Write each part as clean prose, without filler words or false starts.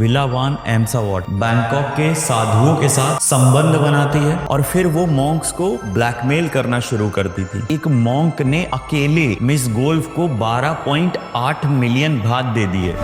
Villa वान एम्सावॉट Bangkok के साधुओं के साथ संबंध बनाती है और फिर वो मॉन्क्स को ब्लैकमेल करना शुरू करती थी। एक मॉन्क ने अकेले मिस गोल्फ को 12.8 मिलियन बात दे दिए।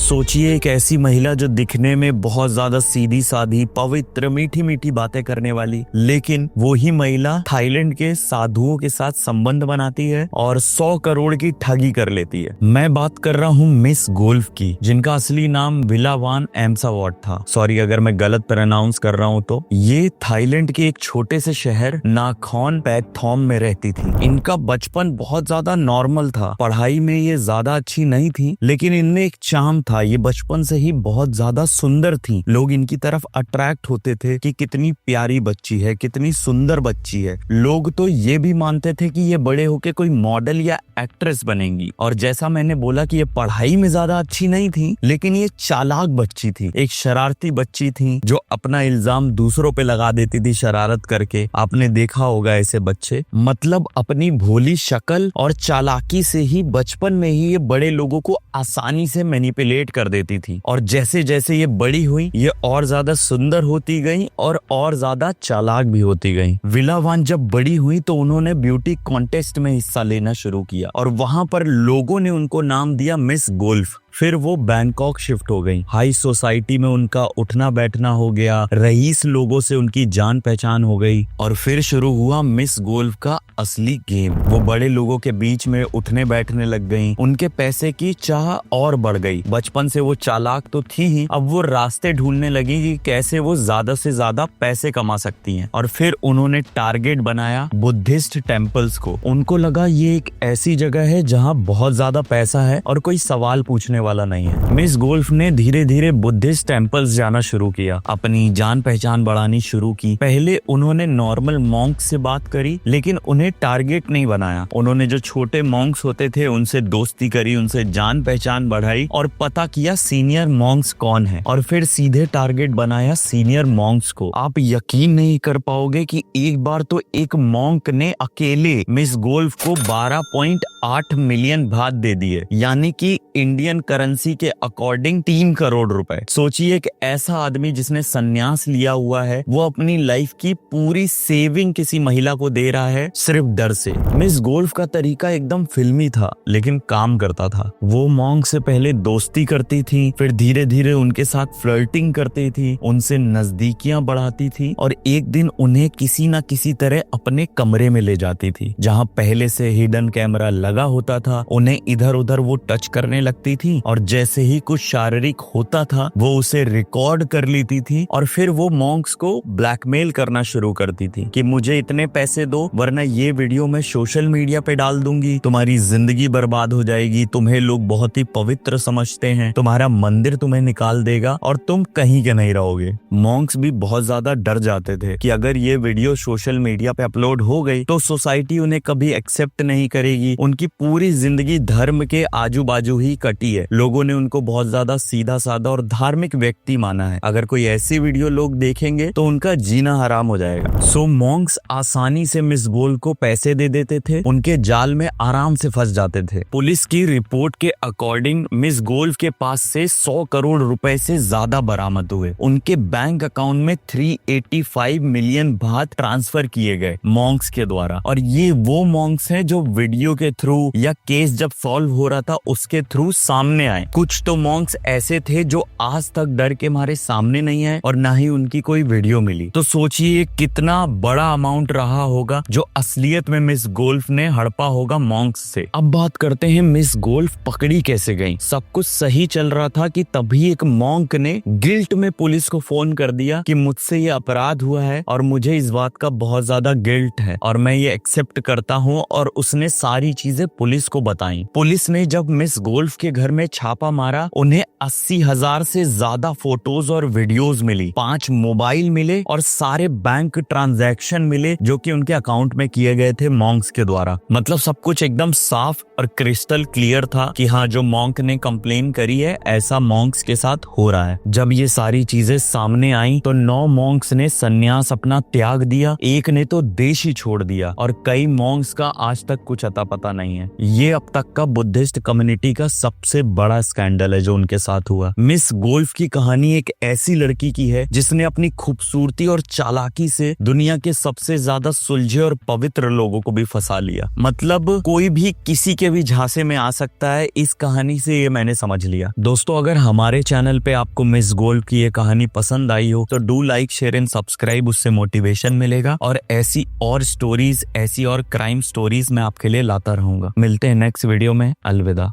सोचिए एक ऐसी महिला जो दिखने में बहुत ज्यादा सीधी सादी, पवित्र, मीठी मीठी बातें करने वाली, लेकिन वो ही महिला थाईलैंड के साधुओं के साथ संबंध बनाती है और 100 करोड़ की ठगी कर लेती है। मैं बात कर रहा हूँ मिस गोल्फ की, जिनका असली नाम विला वान एम्सावॉट था। सॉरी अगर मैं गलत प्रोनाउंस कर रहा हूँ तो। ये थाईलैंड के एक छोटे से शहर नाखॉन पैथॉम में रहती थी। इनका बचपन बहुत ज्यादा नॉर्मल था। पढ़ाई में ये ज्यादा अच्छी नहीं थी, लेकिन इनमें एक चार्म था। ये बचपन से ही बहुत ज्यादा सुंदर थी। लोग इनकी तरफ अट्रैक्ट होते थे कि कितनी प्यारी बच्ची है, कितनी सुंदर बच्ची है। लोग तो ये भी मानते थे कि ये बड़े होके कोई मॉडल या एक्ट्रेस बनेंगी। और जैसा मैंने बोला कि ये पढ़ाई में ज्यादा अच्छी नहीं थी, लेकिन ये चालाक बच्ची थी, एक शरारती बच्ची थी जो अपना इल्जाम दूसरों पे लगा देती थी शरारत करके। आपने देखा होगा ऐसे बच्चे, मतलब अपनी भोली शक्ल और चालाकी से ही बचपन में ही ये बड़े लोगों को आसानी से मैनिपुलेट कर देती थी। और जैसे जैसे ये बड़ी हुई, ये और ज्यादा सुंदर होती गई और ज्यादा चालाक भी होती गई। विला वान जब बड़ी हुई तो उन्होंने ब्यूटी कॉन्टेस्ट में हिस्सा लेना शुरू किया और वहां पर लोगों ने उनको नाम दिया मिस गोल्फ। फिर वो बैंकॉक शिफ्ट हो गई। हाई सोसाइटी में उनका उठना बैठना हो गया, रईस लोगों से उनकी जान पहचान हो गई और फिर शुरू हुआ मिस गोल्फ का असली गेम। वो बड़े लोगों के बीच में उठने बैठने लग गई। उनके पैसे की चाह और बढ़ गई। बचपन से वो चालाक तो थी ही, अब वो रास्ते ढूंढने लगी कि कैसे वो ज्यादा से ज्यादा पैसे कमा सकती हैं। और फिर उन्होंने टारगेट बनाया बुद्धिस्ट टेम्पल्स को। उनको लगा ये एक ऐसी जगह है जहाँ बहुत ज्यादा पैसा है और कोई सवाल पूछने वाला नहीं है। मिस गोल्फ ने धीरे धीरे बुद्धिस्ट टेम्पल्स जाना शुरू किया, अपनी जान पहचान बढ़ानी शुरू की। पहले उन्होंने नॉर्मल मॉन्क्स से बात करी, लेकिन उन्हें टारगेट नहीं बनाया। उन्होंने जो छोटे मॉन्क्स होते थे उनसे दोस्ती करी, उनसे जान पहचान बढ़ाई और पता किया सीनियर मॉन्क्स कौन है, और फिर सीधे टारगेट बनाया सीनियर मॉन्क्स को। आप यकीन नहीं कर पाओगे कि एक बार तो एक मॉन्क ने अकेले मिस गोल्फ को 12.8 मिलियन बात दे दिए, यानी कि इंडियन करेंसी के अकॉर्डिंग 3 करोड़ रुपए। सोचिए एक ऐसा आदमी जिसने संन्यास लिया हुआ है, वो अपनी लाइफ की पूरी सेविंग किसी महिला को दे रहा है सिर्फ डर से। मिस गोल्फ का तरीका एकदम फिल्मी था, लेकिन काम करता था। वो मॉन्क से पहले दोस्ती करती थी, फिर धीरे धीरे उनके साथ फ्लर्टिंग करती थी, उनसे नजदीकियां बढ़ाती थी और एक दिन उन्हें किसी न किसी तरह अपने कमरे में ले जाती थी, जहां पहले से हिडन कैमरा लगा होता था। उन्हें इधर उधर वो टच करने लगती थी और जैसे ही कुछ शारीरिक होता था वो उसे रिकॉर्ड कर लेती थी और फिर वो मॉन्क्स को ब्लैकमेल करना शुरू करती थी कि मुझे इतने पैसे दो वरना ये वीडियो मैं सोशल मीडिया पे डाल दूंगी, तुम्हारी जिंदगी बर्बाद हो जाएगी, तुम्हें लोग बहुत ही पवित्र समझते हैं, तुम्हारा मंदिर तुम्हें निकाल देगा और तुम कहीं के नहीं रहोगे। मॉन्क्स भी बहुत ज्यादा डर जाते थे कि अगर ये वीडियो सोशल मीडिया पे अपलोड हो गई तो सोसाइटी उन्हें कभी एक्सेप्ट नहीं करेगी। उनकी पूरी जिंदगी धर्म के आजू बाजू ही कटी है। लोगों ने उनको बहुत ज्यादा सीधा साधा और धार्मिक व्यक्ति माना है। अगर कोई ऐसी वीडियो लोग देखेंगे तो उनका जीना हराम हो जाएगा। सो मॉन्क्स आसानी से मिस गोल्फ को पैसे दे देते थे, उनके जाल में आराम से फंस जाते थे। पुलिस की रिपोर्ट के अकॉर्डिंग मिस गोल्फ के पास से 100 करोड़ रुपए से ज्यादा बरामद हुए। उनके बैंक अकाउंट में 385 मिलियन बात ट्रांसफर किए गए मॉन्क्स के द्वारा। और ये वो मॉन्क्स हैं जो वीडियो के थ्रू या केस जब सॉल्व हो रहा था उसके थ्रू सामने आए। कुछ तो मॉन्क्स ऐसे थे जो आज तक डर के मारे सामने नहीं आए और ना ही उनकी कोई वीडियो मिली। तो सोचिए कितना बड़ा अमाउंट रहा होगा जो असलियत में मिस गोल्फ ने हड़पा होगा मॉन्क्स से। अब बात करते हैं मिस गोल्फ पकड़ी कैसे गई। सब कुछ सही चल रहा था कि तभी एक मॉन्क ने गिल्ट में पुलिस को फोन कर दिया कि मुझसे ये अपराध हुआ है और मुझे इस बात का बहुत ज्यादा गिल्ट है और मैं ये एक्सेप्ट करता हूँ, और उसने सारी चीजें पुलिस को बताई। पुलिस ने जब मिस गोल्फ गोल्फ के घर में छापा मारा, उन्हें 80,000 से ज्यादा फोटोज और वीडियोस मिली, 5 मोबाइल मिले और सारे बैंक ट्रांजैक्शन मिले जो कि उनके अकाउंट में किए गए थे मॉन्क्स के द्वारा। मतलब सब कुछ एकदम साफ और क्रिस्टल क्लियर था कि हाँ, जो मॉन्क ने कंप्लेन करी है ऐसा मॉन्क्स के साथ हो रहा है। जब ये सारी चीजें सामने आई तो 9 मॉन्क्स ने संन्यास अपना त्याग दिया, एक ने तो देश ही छोड़ दिया और कई मॉन्क्स का आज तक कुछ अता पता नहीं है। ये अब तक का बुद्धिस्ट कम्युनिटी का सबसे बड़ा स्कैंडल है जो उनके साथ हुआ। मिस गोल्फ की कहानी एक ऐसी लड़की की है जिसने अपनी खूबसूरती और चालाकी से दुनिया के सबसे ज्यादा सुलझे और पवित्र लोगों को भी फंसा लिया। मतलब कोई भी किसी के भी झांसे में आ सकता है, इस कहानी से ये मैंने समझ लिया। दोस्तों, अगर हमारे चैनल पे आपको मिस गोल्फ की ये कहानी पसंद आई हो तो do like, share and subscribe, उससे मोटिवेशन मिलेगा और ऐसी और स्टोरीज, ऐसी और क्राइम स्टोरीज मैं आपके लिए लाता रहूंगा। मिलते हैं नेक्स्ट वीडियो में। अलविदा।